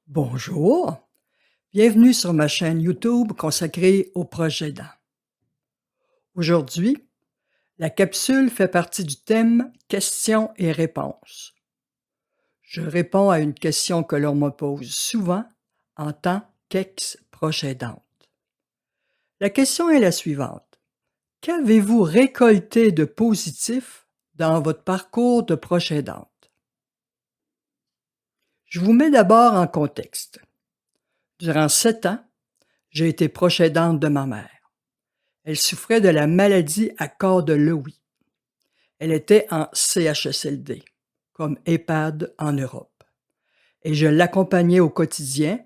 Bonjour, bienvenue sur ma chaîne YouTube consacrée au proche aidant. Aujourd'hui, la capsule fait partie du thème questions et réponses. Je réponds à une question que l'on me pose souvent en tant qu'ex-proche aidante. La question est la suivante. Qu'avez-vous récolté de positif dans votre parcours de proche aidante? Je vous mets d'abord en contexte. Durant 7 ans, j'ai été proche aidante de ma mère. Elle souffrait de la maladie à corps de Lewy. Elle était en CHSLD, comme EHPAD en Europe, et je l'accompagnais au quotidien,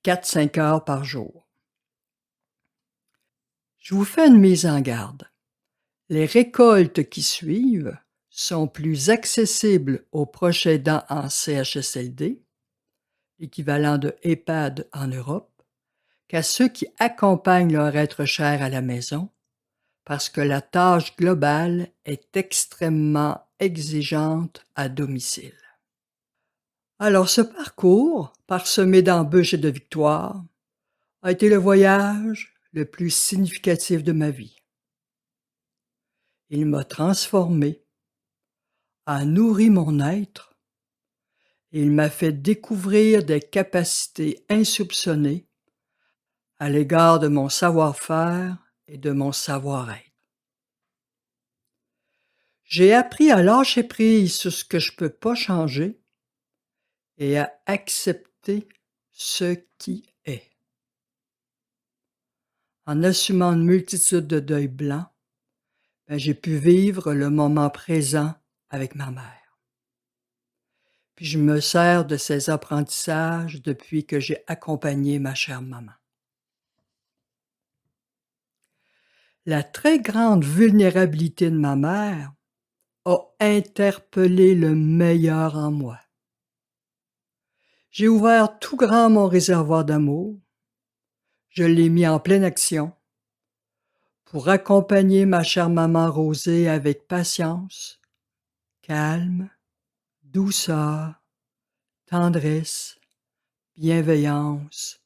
4-5 heures par jour. Je vous fais une mise en garde. Les récoltes qui suivent sont plus accessibles aux proches aidants en CHSLD, l'équivalent de EHPAD en Europe, qu'à ceux qui accompagnent leur être cher à la maison, parce que la tâche globale est extrêmement exigeante à domicile. Alors ce parcours, parsemé d'embûches et de victoires, a été le voyage le plus significatif de ma vie. Il m'a transformé, a nourri mon être, et il m'a fait découvrir des capacités insoupçonnées à l'égard de mon savoir-faire et de mon savoir-être. J'ai appris à lâcher prise sur ce que je ne peux pas changer et à accepter ce qui est. En assumant une multitude de deuils blancs, j'ai pu vivre le moment présent avec ma mère. Puis je me sers de ces apprentissages depuis que j'ai accompagné ma chère maman. La très grande vulnérabilité de ma mère a interpellé le meilleur en moi. J'ai ouvert tout grand mon réservoir d'amour, je l'ai mis en pleine action pour accompagner ma chère maman Rosée avec patience, calme, douceur, tendresse, bienveillance,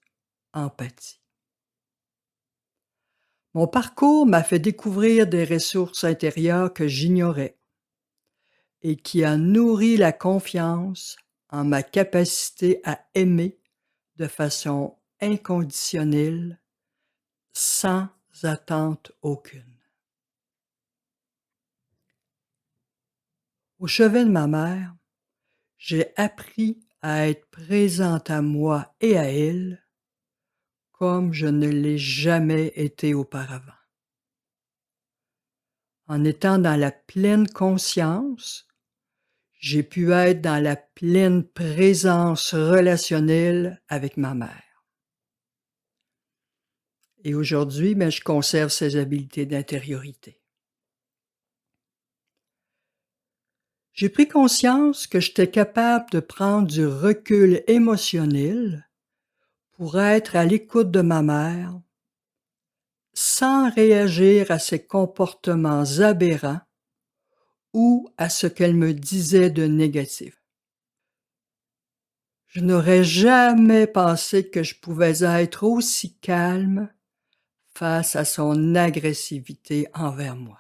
empathie. Mon parcours m'a fait découvrir des ressources intérieures que j'ignorais et qui a nourri la confiance en ma capacité à aimer de façon inconditionnelle, sans attente aucune. Au chevet de ma mère, j'ai appris à être présente à moi et à elle comme je ne l'ai jamais été auparavant. En étant dans la pleine conscience, j'ai pu être dans la pleine présence relationnelle avec ma mère. Et aujourd'hui, je conserve ces habiletés d'intériorité. J'ai pris conscience que j'étais capable de prendre du recul émotionnel pour être à l'écoute de ma mère sans réagir à ses comportements aberrants ou à ce qu'elle me disait de négatif. Je n'aurais jamais pensé que je pouvais être aussi calme face à son agressivité envers moi.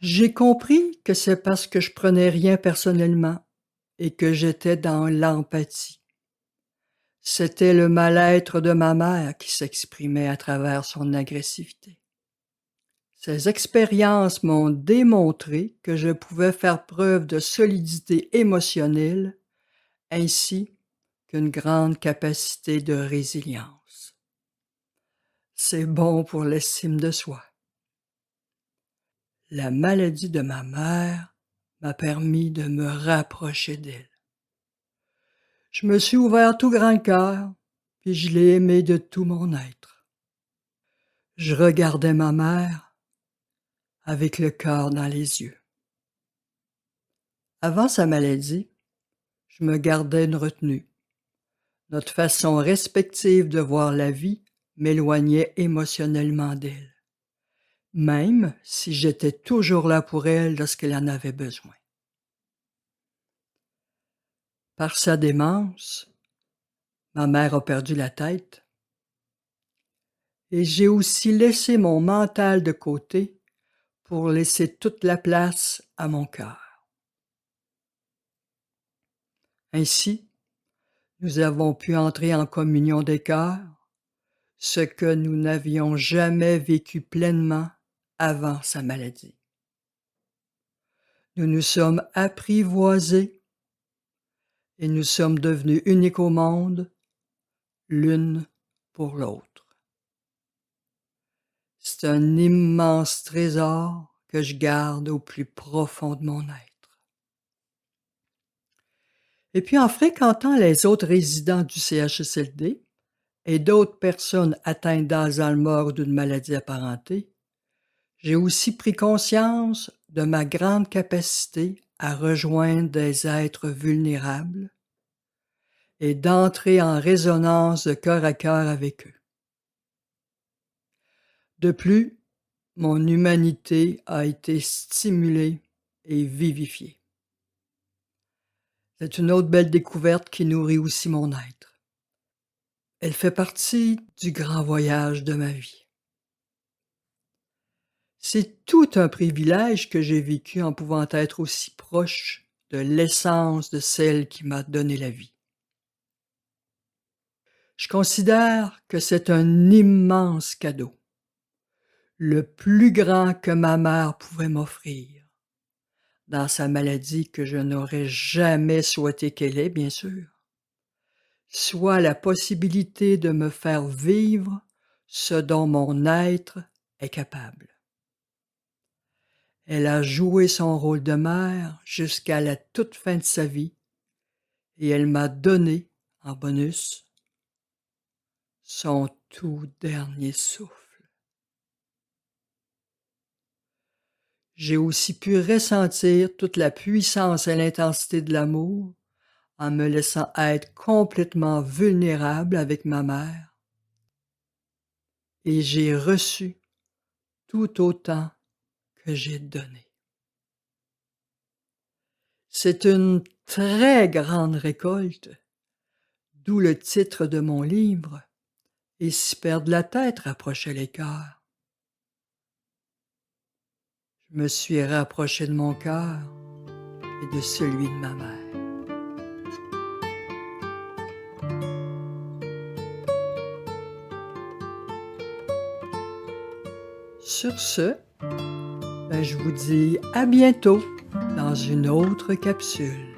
J'ai compris que c'est parce que je prenais rien personnellement et que j'étais dans l'empathie. C'était le mal-être de ma mère qui s'exprimait à travers son agressivité. Ces expériences m'ont démontré que je pouvais faire preuve de solidité émotionnelle ainsi qu'une grande capacité de résilience. C'est bon pour l'estime de soi. La maladie de ma mère m'a permis de me rapprocher d'elle. Je me suis ouvert tout grand cœur, puis je l'ai aimée de tout mon être. Je regardais ma mère avec le cœur dans les yeux. Avant sa maladie, je me gardais une retenue. Notre façon respective de voir la vie m'éloignait émotionnellement d'elle, même si j'étais toujours là pour elle lorsqu'elle en avait besoin. Par sa démence, Ma mère a perdu la tête. Et j'ai aussi laissé mon mental de côté pour laisser toute la place à mon cœur. Ainsi, nous avons pu entrer en communion des cœurs, ce que nous n'avions jamais vécu pleinement avant sa maladie. Nous nous sommes apprivoisés et nous sommes devenus uniques au monde, l'une pour l'autre. C'est un immense trésor que je garde au plus profond de mon être. Et puis en fréquentant les autres résidents du CHSLD et d'autres personnes atteintes d'Alzheimer ou d'une maladie apparentée, j'ai aussi pris conscience de ma grande capacité à rejoindre des êtres vulnérables et d'entrer en résonance de cœur à cœur avec eux. De plus, mon humanité a été stimulée et vivifiée. C'est une autre belle découverte qui nourrit aussi mon être. Elle fait partie du grand voyage de ma vie. C'est tout un privilège que j'ai vécu en pouvant être aussi proche de l'essence de celle qui m'a donné la vie. Je considère que c'est un immense cadeau, le plus grand que ma mère pouvait m'offrir, dans sa maladie que je n'aurais jamais souhaité qu'elle ait, bien sûr, soit la possibilité de me faire vivre ce dont mon être est capable. Elle a joué son rôle de mère jusqu'à la toute fin de sa vie et elle m'a donné, en bonus, son tout dernier souffle. J'ai aussi pu ressentir toute la puissance et l'intensité de l'amour en me laissant être complètement vulnérable avec ma mère. Et j'ai reçu tout autant que j'ai donné. C'est une très grande récolte, d'où le titre de mon livre, « Et si perdre la tête rapprochait les cœurs ». Je me suis rapproché de mon cœur et de celui de ma mère. Sur ce, je vous dis à bientôt dans une autre capsule.